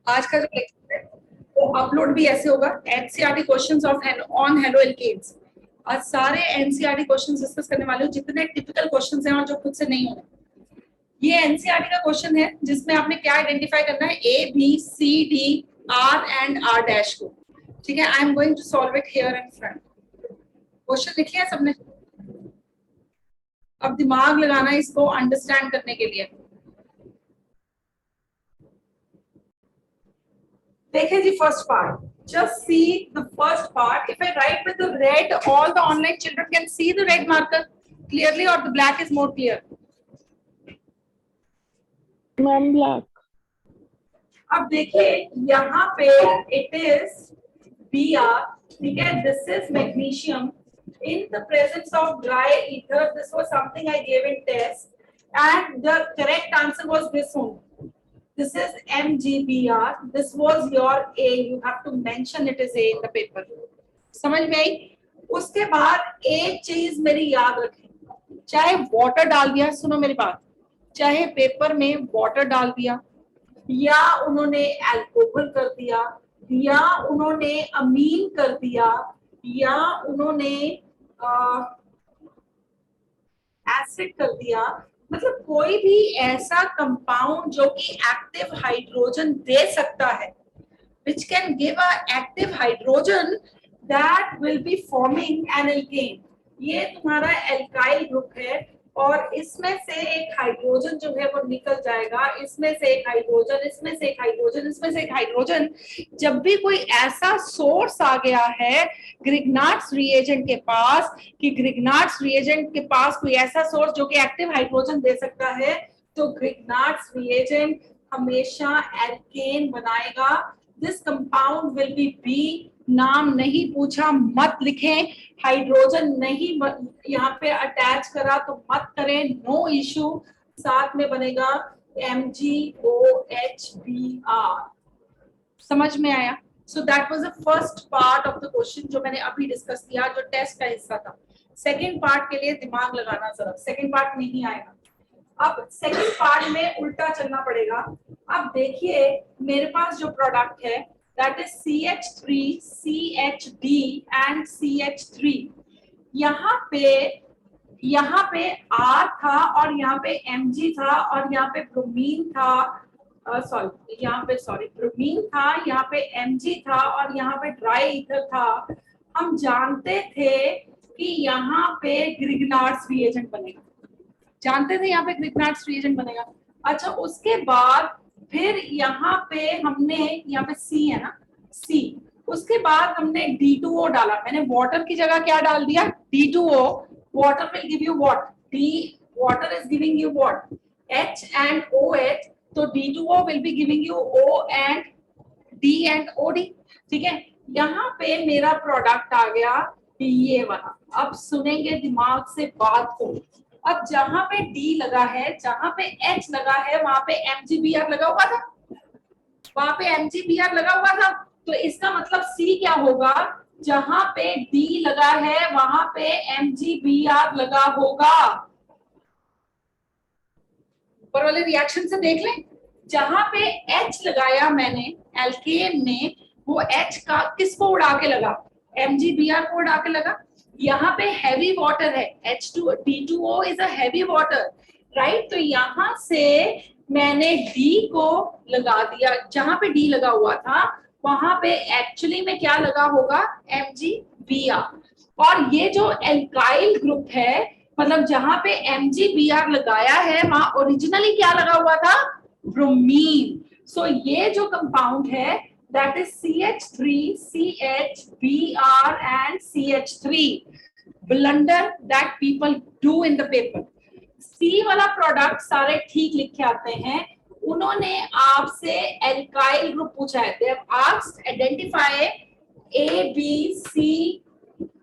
आज का जो लेक्चर है वो अपलोड भी ऐसे होगा, NCERT questions of on haloalkanes. आज सारे एनसीईआरटी क्वेश्चंस डिस्कस करने वाले हो, जितने टिपिकल क्वेश्चंस हैं और जो खुद से नहीं होने। ये एनसीईआरटी का क्वेश्चन है जिसमें आपने क्या आइडेंटिफाई करना है, A B C D R and R dash को। ठीक है, I am going to solve it here in front. Question लिख लिया सबने? अब दिमाग लगाना है इसको अंडरस्टैंड करने के लिए। देखिए जी, first part, just see the first part. If I write with the red, all the online children can see the red marker clearly, or the black is more clear? Ma'am black. अब देखिए यहाँ पे it is Br, ठीक है, this is magnesium in the presence of dry ether. This was something I gave in test and the correct answer was this one. This is MgBr. This was your A. You have to mention it as A in the paper. समझ में आई? उसके बाद एक चीज मेरी याद रखें, चाहे वाटर डाल दिया, सुनो मेरी बात, चाहे पेपर में वाटर डाल दिया या उन्होंने अल्कोहल कर दिया या उन्होंने अमीन कर दिया या उन्होंने एसिड कर दिया, मतलब कोई भी ऐसा कंपाउंड जो कि एक्टिव हाइड्रोजन दे सकता है, which can give a active hydrogen that will be forming an alkane. ये तुम्हारा एल्काइल ग्रुप है और इसमें से एक हाइड्रोजन जो है वो निकल जाएगा, इसमें से एक हाइड्रोजन, इसमें से एक हाइड्रोजन, इसमें से एक हाइड्रोजन। जब भी कोई ऐसा सोर्स आ गया है ग्रिग्नार्ड्स रिएजेंट के पास कि ग्रिग्नार्ड्स रिएजेंट के पास कोई ऐसा सोर्स जो कि एक्टिव हाइड्रोजन दे सकता है, तो ग्रिग्नार्ड्स रिएजेंट हमेशा एल्केन बनाएगा। This compound will be B. नाम नहीं पूछा मत लिखें, हाइड्रोजन नहीं यहाँ पे अटैच करा तो मत करें, नो इशू। साथ में बनेगा MgOHBr। समझ में आया? So that was the first part of the question जो मैंने अभी डिस्कस किया, जो टेस्ट का हिस्सा था। सेकेंड पार्ट के लिए दिमाग लगाना जरा, सेकेंड पार्ट नहीं आएगा। अब सेकेंड पार्ट में उल्टा चलना पड़ेगा। अब देखिए मेरे पास जो प्रोडक्ट है that is CH3, CHD and CH3। यहाँ पे R था और यहाँ पे Mg था और यहाँ पे ब्रोमीन था, ब्रोमीन था, यहाँ पे Mg था और यहाँ पे ड्राई ईथर था। हम जानते थे कि यहाँ पे ग्रिग्नार्ड्स रिएजेंट बनेगा, जानते थे यहाँ पे ग्रिग्नार्ड्स रिएजेंट बनेगा। अच्छा, उसके बाद फिर यहाँ पे हमने, यहाँ पे C है ना, C, उसके बाद हमने D2O डाला। मैंने वाटर की जगह क्या डाल दिया? D2O। Water will give you what? D, water is giving you what? H and OH, तो D2O will be giving you O and D and OD। ठीक है, यहाँ पे मेरा प्रोडक्ट आ गया ये वाला। अब सुनेंगे दिमाग से बात को। अब जहां पे D लगा है, जहां पे H लगा है, वहां पे MgBr लगा हुआ था, वहां पे MgBr लगा हुआ था। तो इसका मतलब C क्या होगा? जहां पे D लगा है वहां पे MgBr लगा होगा। ऊपर वाले रिएक्शन से देख लें, जहां पे H लगाया मैंने एल्केन में, वो H का किसको उड़ा के लगा? MgBr को उड़ा के लगा। यहाँ पे हैवी वाटर है, H2, D2O is a heavy water, right? तो यहाँ से मैंने D को लगा दिया, जहां पे D लगा हुआ था वहां पे एक्चुअली में क्या लगा होगा? MgBr। और ये जो एल्काइल ग्रुप है, मतलब जहां पे MgBr लगाया है वहां ओरिजिनली क्या लगा हुआ था? ब्रोमीन। सो ये जो कंपाउंड है that is CH3, CHBr and CH3, blunder that people do in the paper। C वाला प्रोडक्ट सारे ठीक लिख के आते हैं, उन्होंने आपसे एल्काइल ग्रुप पूछा है। they have asked identify A, B, C,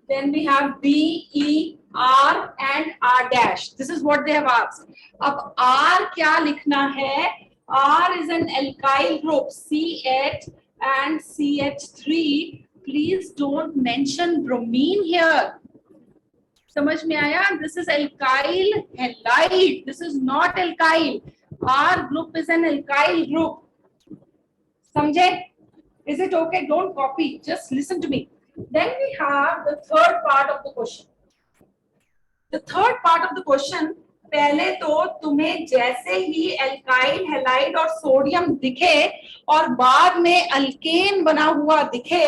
then we have B, E, R and R dash। this is what they have asked। अब R क्या लिखना है? R is an alkyl group, CH and CH3। please don't mention bromine here। समझ में आया? This is alkyl halide, this is not alkyl। R group is an alkyl group। समझे? Is it okay? Don't copy, just listen to me. Then we have the third part of the question. The third part of the question, पहले तो तुम्हें जैसे ही alkyl halide और sodium दिखे और बाद में अल्केन बना हुआ दिखे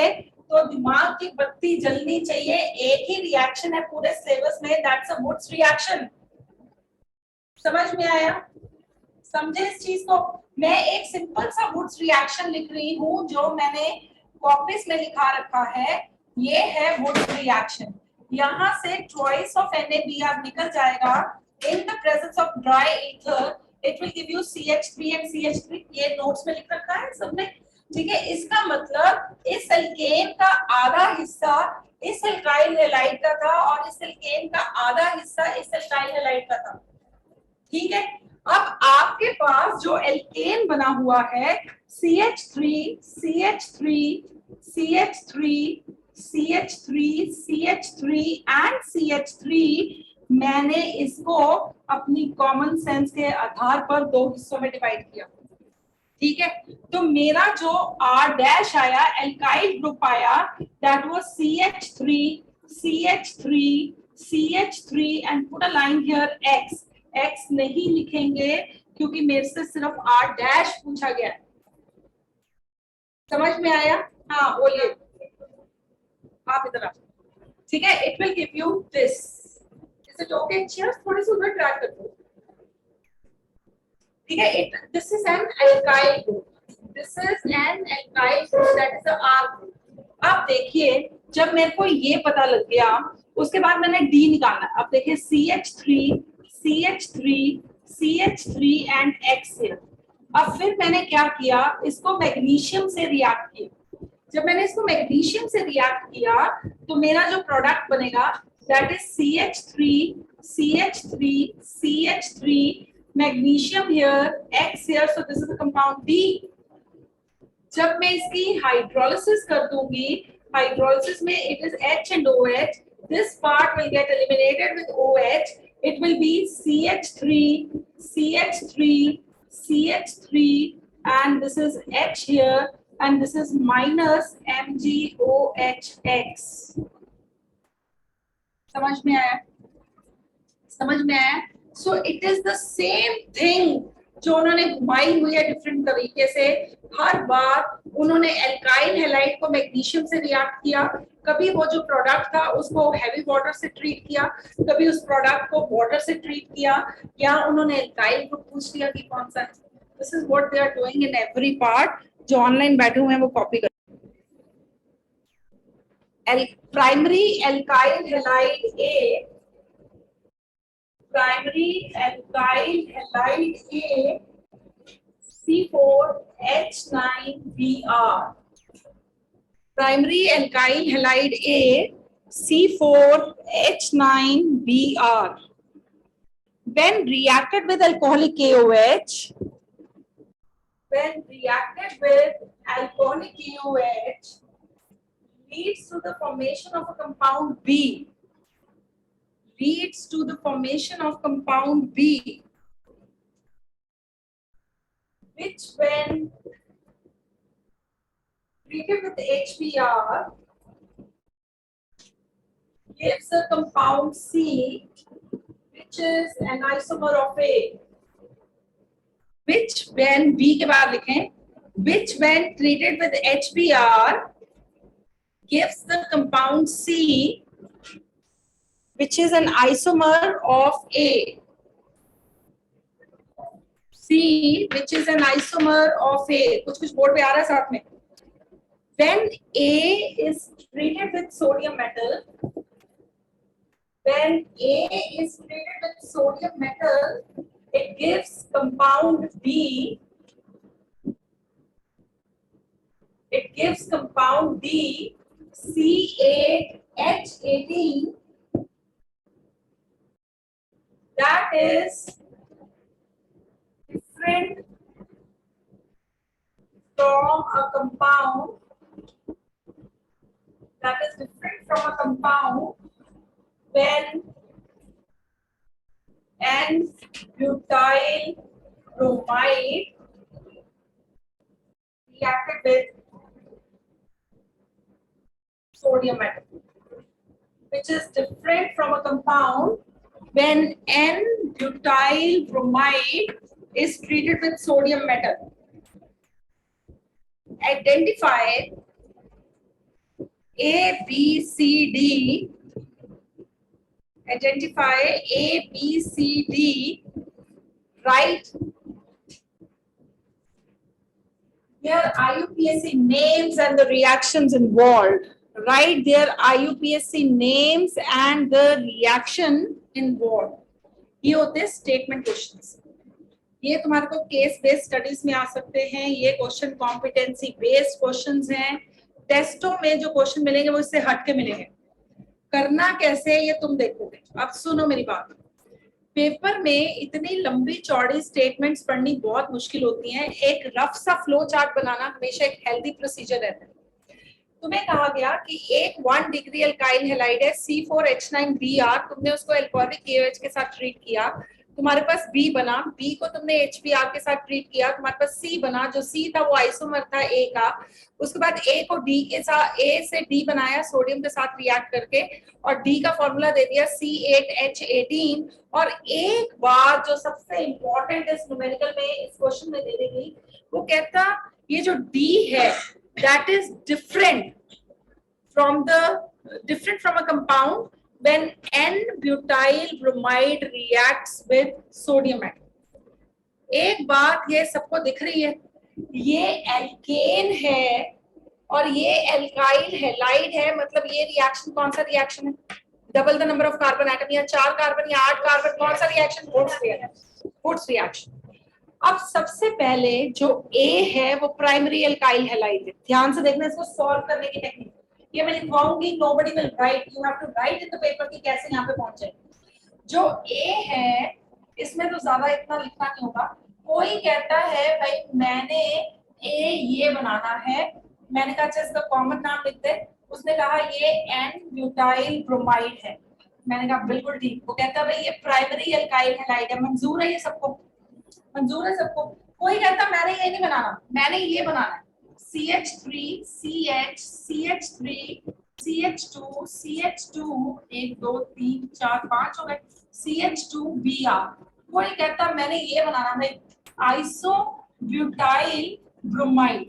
तो दिमाग की बत्ती जलनी चाहिए। एक ही रिएक्शन है पूरे सिलेबस में, दैट्स अ वुड्स रिएक्शन। समझ में आया? समझे इस चीज को? मैं एक सिंपल सा वुड्स रिएक्शन लिख रही हूं जो मैंने कॉपीज में लिखा रखा है। ये है वुड्स रिएक्शन। यहां से ट्वाइस ऑफ NaBr निकल जाएगा in the presence of dry ether. It will give you CH3 and CH3। ये नोट्स में लिख रखा है सबने, ठीक है? इसका मतलब इस एल्केन का आधा हिस्सा इस एल्काइल हैलाइड का था और इस एल्केन का आधा हिस्सा इस एल्काइल हैलाइड का था, ठीक है? अब आपके पास जो एल्केन बना हुआ है CH3 CH3 CH3 CH3 CH3 and CH3, मैंने इसको अपनी कॉमन सेंस के आधार पर दो हिस्सों में डिवाइड किया, ठीक है? तो मेरा जो R डैश आया, एल्काइल ग्रुप आया, that was CH3 CH3 CH3 and put a line here X। X नहीं लिखेंगे क्योंकि मेरे से सिर्फ R डैश पूछा गया। समझ में आया? हाँ बोलिए, आप इधर आ, ठीक है? It will give you this. Is it okay? Chairs थोड़ी सी उधर ट्रैक कर दो, ठीक है? It this is an alkyl group, this is an alkyl group, that is the R group. अब देखिए, जब मेरे को ये पता लग गया उसके बाद मैंने D निकालना। अब देखिए CH3 CH3 CH3 and X है। अब फिर मैंने क्या किया, इसको मैग्नीशियम से रिएक्ट किया। जब मैंने इसको मैग्नीशियम से रिएक्ट किया तो मेरा जो प्रोडक्ट बनेगा that is CH3 CH3 CH3 magnesium here X here, so this is the compound D। जब मैं इसकी हाइड्रोलिसिस कर दूंगी, हाइड्रोलिसिस में it is H and OH, this part will get eliminated with OH, it will be CH3 CH3 CH3 and this is H here and this is minus MgOHX। समझ में आया? समझ में आया? So it is the same thing जो उन्होंने घुमाई हुई है डिफरेंट तरीके से। हर बार उन्होंने एल्काइल हैलाइड को मैग्नीशियम से रिएक्ट किया, कभी वो जो प्रोडक्ट था उसको हैवी वाटर से ट्रीट किया, कभी उस प्रोडक्ट को वाटर से ट्रीट किया, या उन्होंने एल्काइल को पूछ लिया कि कौन सा। This is what they are doing in every part. जो ऑनलाइन बैठे हुए हैं वो कॉपी कर। Primary alkyl halide A, primary alkyl halide A C4H9Br। Primary alkyl halide A C4H9Br when reacted with alcoholic KOH, when reacted with alcoholic KOH leads to the formation of a compound B, leads to the formation of compound B, which when treated with HBr gives a compound C, which is an isomer of A, which when B के बाद लिखें, which when treated with HBr gives the compound C, which is an isomer of A, C which is an isomer of A। कुछ board पे आ रहा है साथ में। When A is treated with sodium metal, when A is treated with sodium metal, it gives compound B, it gives compound B C8H18, that is different from a compound, that is different from a compound when N-butyl bromide reacted with sodium metal, which is different from a compound when N-butyl bromide is treated with sodium metal. Identify A, B, C, D. Identify A, B, C, D. Write their IUPAC names and the reactions involved. Write their IUPAC names and the reaction involved. ये होते हैं statement questions. ये तुम्हारे को case based studies में आ सकते हैं. ये क्वेश्चन कॉम्पिटेंसी बेस्ड क्वेश्चंस हैं. टेस्टों में जो क्वेश्चन मिलेंगे वो इससे हट के मिलेंगे. करना कैसे ये तुम देखोगे. अब सुनो मेरी बात. पेपर में इतनी लंबी चौड़ी स्टेटमेंट्स पढ़नी बहुत मुश्किल होती हैं. एक रफ सा फ्लो चार्ट बनाना हमेशा एक हेल्दी प्रोसीजर रहता है. तुम्हें कहा गया कि एक 1 डिग्री अल्काइल हैलाइड है C4H9Br. तुमने उसको एल्कोहलिक KOH के साथ ट्रीट किया. तुम्हारे पास B बना. B को तुमने HBr के साथ ट्रीट किया. तुम्हारे पास C बना. जो C था वो आइसोमर था A का. उसके बाद A को D के साथ A से D बनाया सोडियम के साथ रिएक्ट करके और D का फॉर्मूला दे दिया C8H18. और एक बात जो सबसे इंपॉर्टेंट इस न्यूमेरिकल में इस क्वेश्चन में दे दी गई वो कहता ये जो D है that is different from a compound when N-butyl bromide reacts with sodium metal. एक बात ये सबको दिख रही है. ये एल्केन है और ये एल्काइल हैलाइड है. मतलब ये रिएक्शन कौन सा रिएक्शन है. Double the number of carbon atom या 4 कार्बन या 8 कार्बन. कौन सा रिएक्शन. Wurtz reaction. अब सबसे पहले जो A है वो प्राइमरी एल्काइल हैलाइड है. ध्यान से देखना इसको सॉल्व करने की टेक्निक. ये मैं लिखवाऊंगी. Nobody will write. You have to write in the paper कि कैसे यहाँ पे पहुंचे. जो A है इसमें तो ज्यादा इतना लिखना नहीं होगा. कोई कहता है भाई मैंने A ये बनाना है. मैंने कहा अच्छा इसका कॉमन नाम लिखते. उसने कहा ये N-butyl bromide है. मैंने कहा बिल्कुल ठीक. वो कहता है भाई ये प्राइमरी एल्काइल हैलाइड है. मंजूर है ये सबको. मंजूर है सबको. कोई कहता मैंने ये नहीं बनाना. मैंने ये बनाना है. CH3 CH CH3 CH2 CH2 1 2 3 4 5 हो गए. CH2Br. कोई कहता मैंने ये बनाना है आइसोब्यूटाइल ब्रोमाइड.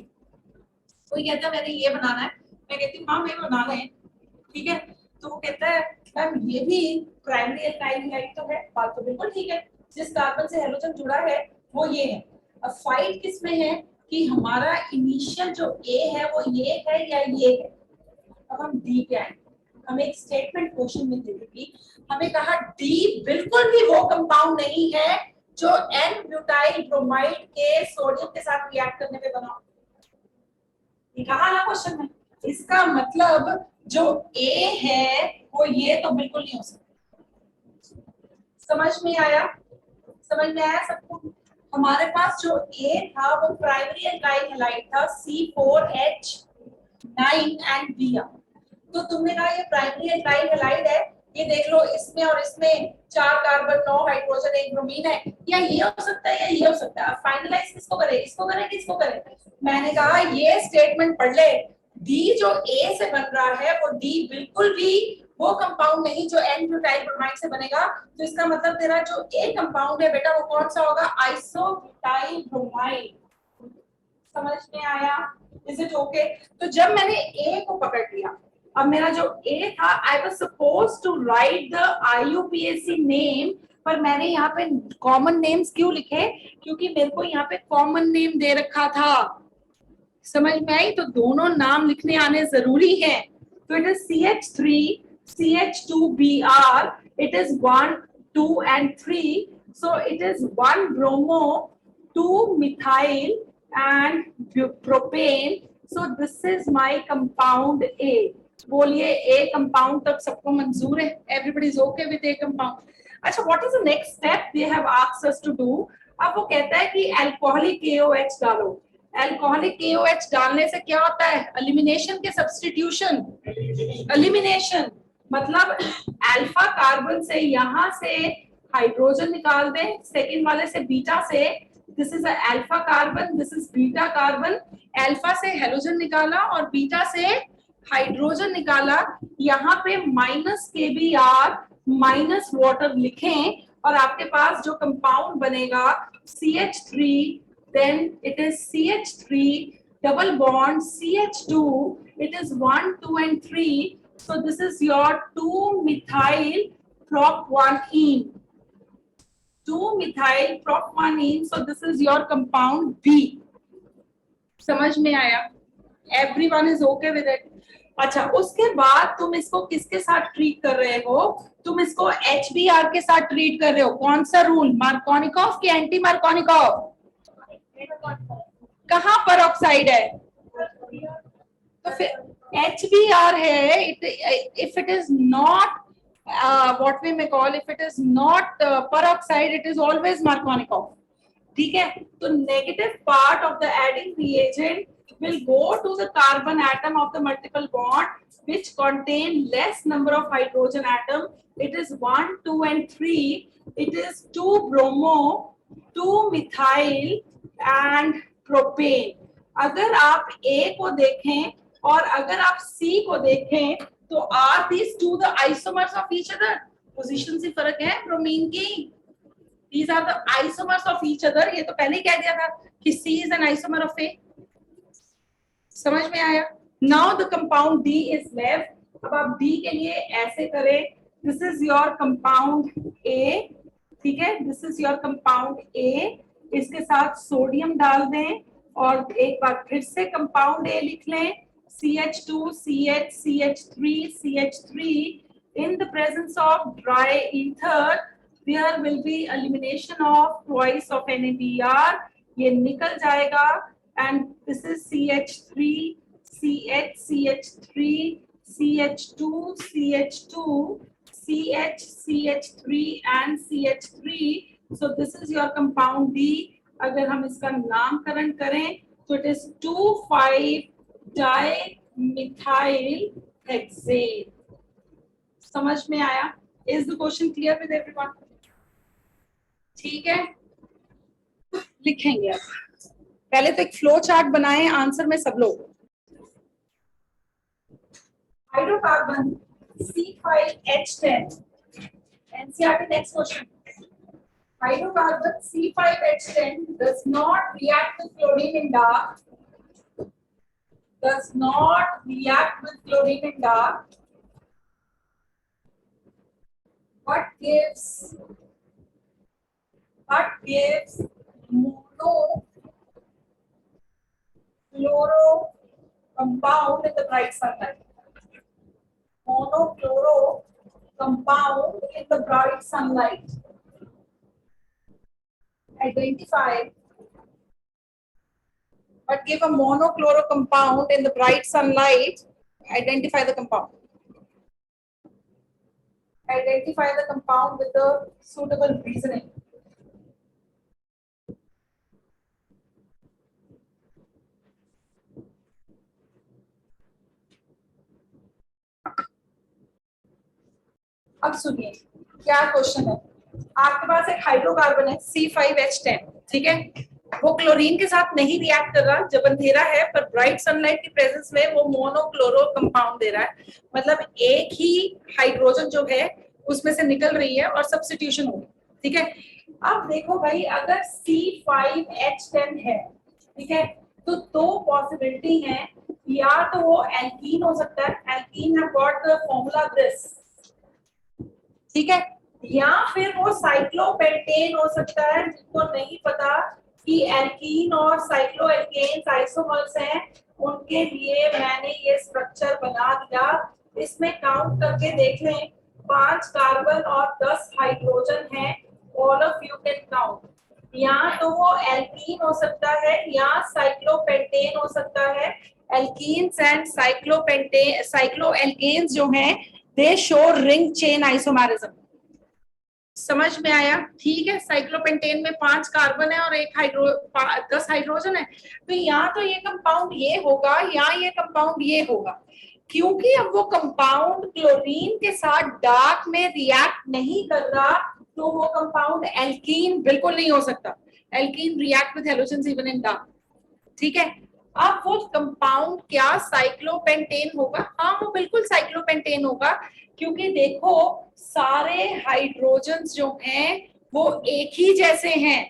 कोई कहता मैंने ये बनाना है. मैं कहती हूँ हाँ मैं बना रहे हैं. ठीक है. तो वो कहता है मैम ये भी प्राइमरी एल्काइल हैलाइड तो है. बात तो बिल्कुल ठीक है. जिस कार्बन से हेलोजन जुड़ा है वो ये है. अब फाइट किसमें है कि हमारा इनिशियल जो A है वो ये है या ये है. अब हम D पे आए. हमें एक स्टेटमेंट क्वेश्चन में दे दी. हमें कहा D बिल्कुल भी वो कंपाउंड नहीं है जो N-butyl bromide के सोडियम के साथ रिएक्ट करने पे बना. ये कहा ना क्वेश्चन में. इसका मतलब जो A है वो ये तो बिल्कुल नहीं हो सकता. समझ में आया. समझ में आया सबको. हमारे पास जो A था वो प्राइमरी एल्काइल हैलाइड था C4H9 तो तुमने कहा ये प्राइमरी एल्काइल हैलाइड है. ये देख लो इसमें और इसमें 4 कार्बन 9 हाइड्रोजन 1 ब्रोमीन है. या ये हो सकता है या ये हो सकता है. फाइनलाइज किसको करें. इसको करें कि इसको करें. मैंने कहा ये स्टेटमेंट पढ़ ले. D जो A से बन रहा है वो D बिल्कुल भी वो कंपाउंड नहीं जो N-butyl bromide से बनेगा. तो इसका मतलब तेरा जो A कंपाउंड है बेटा वो कौन सा होगा. Isobutyl bromide. समझ में आया. Is it okay. तो जब मैंने A को पकड़ लिया. अब मेरा जो A था I was supposed to write the IUPAC name. पर मैंने यहाँ पे कॉमन नेम्स क्यों लिखे. क्योंकि मेरे को यहाँ पे कॉमन नेम दे रखा था. समझ में आई. तो दोनों नाम लिखने आने जरूरी है. तो it is CH3 CH2Br. It is 1, 2 and 3. So it is 1 bromo, 2 methyl and propane. So this is my compound A. बोलिए A compound तक सबको मंजूर है. Everybody is okay with A compound. अच्छा, what is the next step they have asked us to do? अब वो कहता है कि alcoholic KOH डालो. अल्कोहलिक KOH डालने से क्या होता है. एलिमिनेशन के सब्स्टिट्यूशन. एलिमिनेशन मतलब अल्फा कार्बन से यहाँ से हाइड्रोजन निकाल दें. सेकेंड वाले से बीटा से this is alpha carbon, this is beta carbon. Alpha से हेलोजन निकाला और बीटा से हाइड्रोजन निकाला। यहाँ पे माइनस KBr माइनस वाटर लिखें और आपके पास जो कंपाउंड बनेगा CH3, then it is CH3 double bond CH2, it is 1 2 and 3, so this is your 2-methyl propionine, 2-methyl propionine, so this is your compound B। समझ में आया? Everyone is okay with it? अच्छा, उसके बाद तुम इसको किसके साथ ट्रीट कर रहे हो? तुम इसको HBr के साथ ट्रीट कर रहे हो। कौन सा रूल, मार्कोनिकॉफ की एंटी मार्कोनिकॉफ? कहाँ पर ऑक्साइड है? तो फिर HBr है। If it is not what we may call, if it is not peroxide, it is always markovnikov। ठीक है, तो negative part of the adding reagent will go to the carbon atom of the multiple bond which contain less number of hydrogen atom. It is 1 2 and 3, it is 2 bromo, 2 methyl and propane। अगर आप A को देखें और अगर आप C को देखें तो are these two the isomers of each other? Position से फर्क है ब्रोमीन की। These are the isomers of each other। ये तो पहले ही कह दिया था कि C is an isomer of A। समझ में आया? Now the compound D is left। अब आप D के लिए ऐसे करें, this is your compound A, ठीक है, this is your compound A, इसके साथ सोडियम डाल दें और एक बार फिर से कंपाउंड A लिख लें, CH2 CH CH3 CH3। in the presence of dry ether there will be elimination of twice of NADR, ये निकल जाएगा and this is CH3 CH CH3 CH2 CH2 CH CH3 and CH3, so this is your compound D। अगर हम इसका नामकरण करें तो it is 2,5-dimethyl hexane। समझ में आया? Is the question clear with everyone? ठीक है, लिखेंगे अब। पहले तो एक फ्लो चार्ट बनाएं आंसर में सब लोग। Hydrocarbon C5H10, NCERT next question। Hydrocarbon C5H10 does not react with chlorine in dark, does not react with chlorine in dark, but gives monochloro compound in the bright sunlight, monochloro compound in the bright sunlight। Identify, but give a monochloro compound in the bright sunlight, identify the compound, identify the compound with the suitable reasoning। अब सुनिए क्या question है। आपके पास एक hydrocarbon है C5H10, ठीक है, वो क्लोरीन के साथ नहीं रिएक्ट कर रहा जब अंधेरा है, पर ब्राइट सनलाइट की प्रेजेंस में वो मोनोक्लोरो कंपाउंड दे रहा है। मतलब एक ही हाइड्रोजन जो है उसमें से निकल रही है और सब्स्टिट्यूशन होगी, ठीक है। अब देखो भाई, अगर C5H10 है, ठीक है, तो दो पॉसिबिलिटी है, या तो वो एल्कीन हो सकता है, alkene have got the formula this, ठीक है, या फिर वो साइक्लोपेंटेन हो सकता है। जिनको नहीं पता कि एल्कीन और साइक्लोएल्केन्स आइसोमर्स हैं, उनके लिए मैंने ये स्ट्रक्चर बना दिया। इसमें काउंट करके देख लें, 5 कार्बन और 10 हाइड्रोजन हैं। All of you can count. या तो वो एल्कीन हो सकता है या साइक्लोपेंटेन हो सकता है। एल्कीन्स एंड साइक्लोएल्केन्स जो हैं, दे शो रिंग चेन आइसोमेरिज्म। समझ में आया? ठीक है, साइक्लोपेंटेन में 5 कार्बन है और 10 हाइड्रोजन है, तो या तो ये कंपाउंड ये होगा या ये कंपाउंड ये होगा। क्योंकि अब वो कंपाउंड क्लोरीन के साथ डार्क में रिएक्ट नहीं कर रहा, तो वो कंपाउंड एल्कीन बिल्कुल नहीं हो सकता। Alkene react with halogens even in dark, ठीक है। अब वो कंपाउंड क्या साइक्लोपेंटेन होगा? हाँ वो बिल्कुल साइक्लोपेंटेन होगा, क्योंकि देखो सारे हाइड्रोजन्स जो हैं वो एक ही जैसे हैं,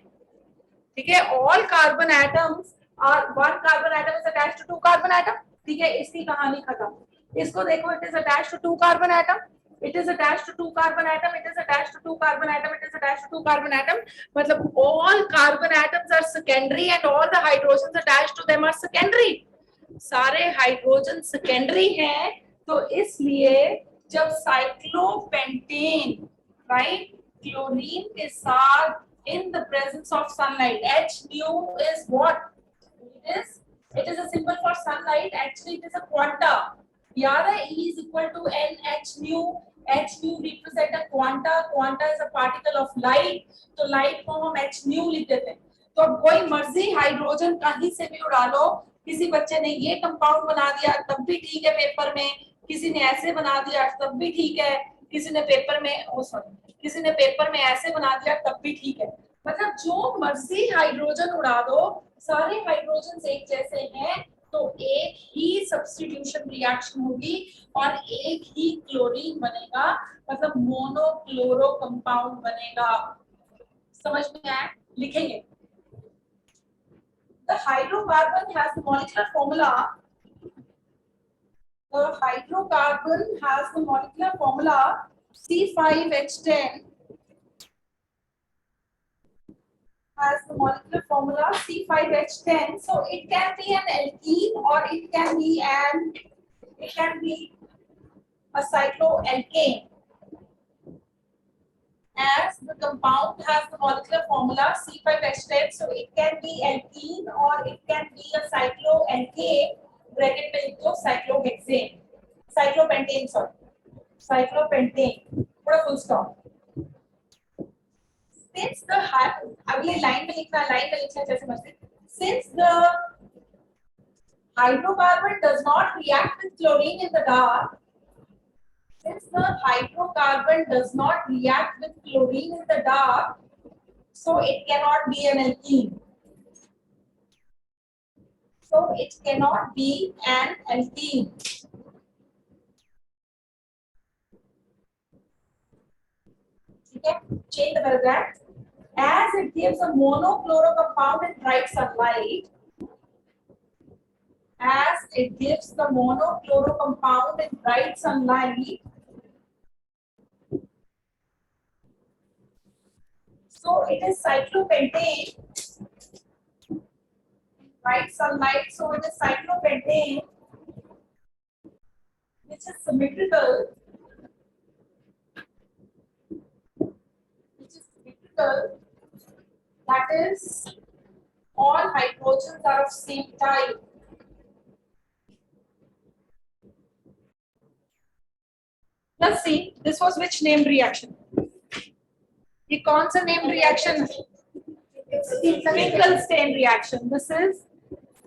ठीक है। All carbon atoms are one carbon atom is attached to two carbon atom, ठीक है, इसकी कहानी खत्म। इसको देखो, it is attached to two carbon atom, it is attached to two carbon atom, it is attached to two carbon atom, it is attached to two carbon atom, मतलब all carbon atoms are secondary and all the hydrogens attached to them are secondary, सारे hydrogen secondary हैं। तो इसलिए जब cyclopentane, right, chlorine के साथ in the presence of sunlight, H nu is what? It is a symbol for sunlight. Actually, it is a quanta. याद है E is equal to n H nu. H nu represent a quanta. Quanta is a particle of light. तो light को हम H nu लिख देते हैं। तो अब कोई मर्जी हाइड्रोजन कहीं से भी उड़ा लो, किसी बच्चे ने ये कंपाउंड बना दिया तब भी ठीक है पेपर में, किसी ने ऐसे बना दिया तब भी ठीक है, किसी ने पेपर में किसी ने पेपर में ऐसे बना दिया तब भी ठीक है। मतलब जो मर्जी हाइड्रोजन उड़ा दो, सारे हाइड्रोजन एक जैसे हैं, तो एक ही सब्स्टिट्यूशन रिएक्शन होगी और एक ही क्लोरीन बनेगा, मतलब मोनोक्लोरो कंपाउंड बनेगा। समझ में आया? लिखेंगे। The hydrocarbon has the molecular formula. The hydrocarbon has the molecular formula C5H10. Has the molecular formula C5H10. So it can be an alkene or it can be a cycloalkane. As the compound has the molecular formula C5H10, so it can be alkene or it can be a cycloalkane. Bracket में लिख दो cyclohexane, cyclopentane, sorry, cyclopentane. पूरा full stop. Since the अगले line में लिखना जैसे मर्जी. Since the hydrocarbon does not react with chlorine in the dark, so it cannot be an alkene. ठीक है, change the paragraph. As it gives a monochloro compound in bright sunlight, so it is cyclopentane. Bright sunlight, so it is cyclopentane, which is symmetrical. That is, all hydrogens are of same type. Let's see, this was which named reaction? ये कौन सा named reaction? Finkelstein reaction. This is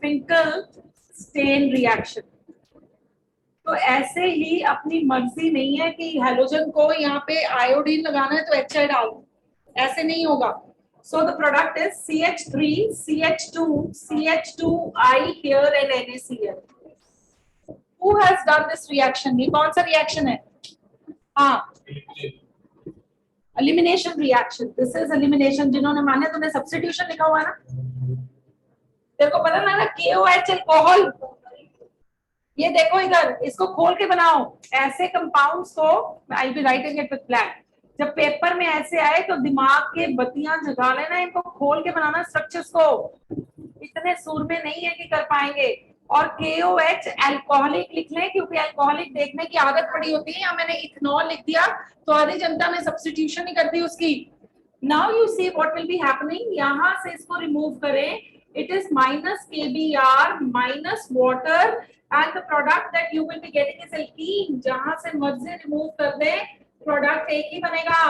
Finkelstein reaction. तो ऐसे ही अपनी मर्जी नहीं है कि हैलोजन को यहाँ पे आयोडीन लगाना है तो HI डालो, ऐसे नहीं होगा. So the product is CH3, CH2, CH2I here and NaCl. Who has done this reaction? ये कौन सा reaction है? हाँ, elimination reaction. This is elimination. जिन्होंने माने तुमने substitution लिखा हुआ है ना? तेरे को पता ना KOH alcohol. ये देखो इधर, इसको खोल के बनाओ. ऐसे कंपाउंड्स को I'll be writing it with black. जब पेपर में ऐसे आए तो दिमाग के बत्तियां जगा लेना, इनको खोल के बनाना स्ट्रक्चर्स को. इतने सूरमे नहीं है कि कर पाएंगे. और KOH अल्कोहलिक लिख लें, क्योंकि अल्कोहलिक देखने की आदत पड़ी होती है. या मैंने इथेनॉल लिख दिया तो आधी जनता में सब्स्टिट्यूशन ही कर दी उसकी. Now you see what will be happening. यहाँ से इसको रिमूव करें. It is minus KBr minus water and the product that you will be getting is alkene. जहां से मर्जी रिमूव कर दे, प्रोडक्ट एक ही बनेगा.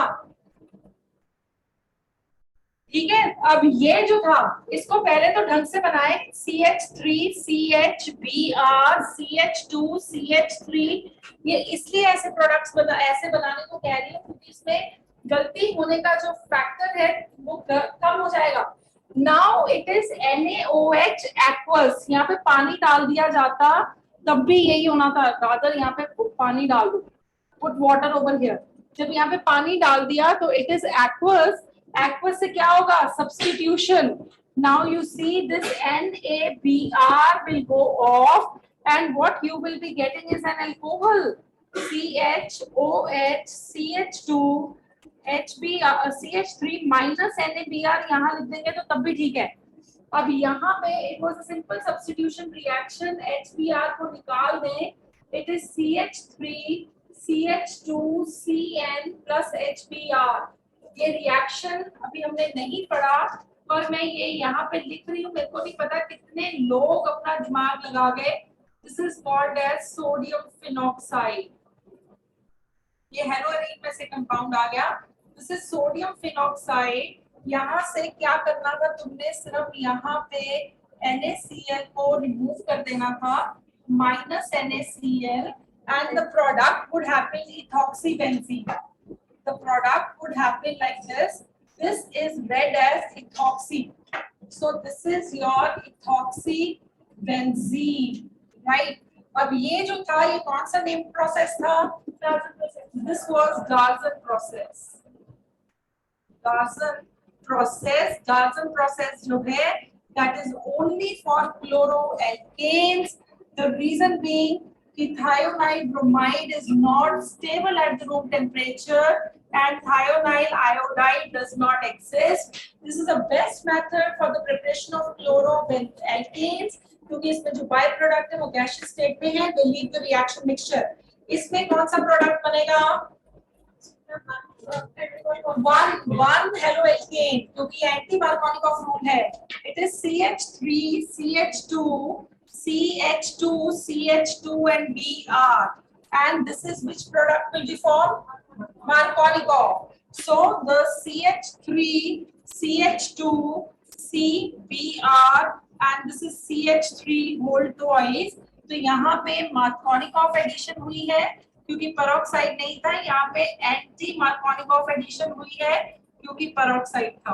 ठीक है. अब ये जो था इसको पहले तो ढंग से बनाए. CH3 CHBr CH2 CH3. ये इसलिए ऐसे प्रोडक्ट्स ऐसे बनाने को कह रही हूँ क्योंकि इसमें गलती होने का जो फैक्टर है वो कम हो जाएगा. Now it is NaOH aqueous, यहाँ पे पानी डाल दिया जाता तब भी यही होना था, रादर यहाँ पे पानी डाल दो, पुट वाटर ओवर हियर। जब यहाँ पे पानी डाल दिया तो इट इज एक्वस, एक्वस से क्या होगा, substitution. Now you see this NaBr will go off and what you will be getting is an alcohol, CHOH, CH2, CH3 minus NaBr यहाँ लिख देंगे तो तब भी ठीक है। अब यहाँ पे it was a simple substitution reaction, HBr को निकाल दें, it is CH3 CH2 CN plus HBr। ये रिएक्शन अभी हमने नहीं पढ़ा पर मैं ये यहाँ पे लिख रही हूँ, मेरे को नहीं पता कितने लोग अपना दिमाग लगा गए। This is called as sodium phenoxide, ये हेलोअरीन में से कंपाउंड आ गया। This is sodium phenoxide. यहाँ से क्या करना था तुमने, सिर्फ यहाँ पे NaCl को रिमूव कर देना था, minus NaCl and the product would have been ethoxybenzene. The product would have been like this. This is read as ethoxy. So this is your ethoxybenzene, right? अब ये जो था ये कौन सा नेम प्रोसेस था, this was Dalton process. Dalton process जो है that is only for chloroalkanes. The reason being कि thionyl bromide is not stable at the room temperature and thionyl iodide does not exist. This is the best method for the preparation of chloroalkanes क्योंकि इसमें जो by product है वो gaseous state में है, they leave the reaction mixture. इसमें कौन सा प्रोडक्ट बनेगा, one haloalkane क्योंकि एंटी मार्कोनिकॉफ रूल है। It is CH3 CH2 CH2 CH2 and Br and this is which product will be formed, Markovnikov. So the CH3 CH2 CBr and this is CH3 whole twice। तो यहाँ पे Markovnikov addition हुई है क्योंकि peroxide नहीं था, यहाँ पे एंटी मार्कोनिकॉफ एडिशन हुई है क्योंकि पेरोक्साइड था।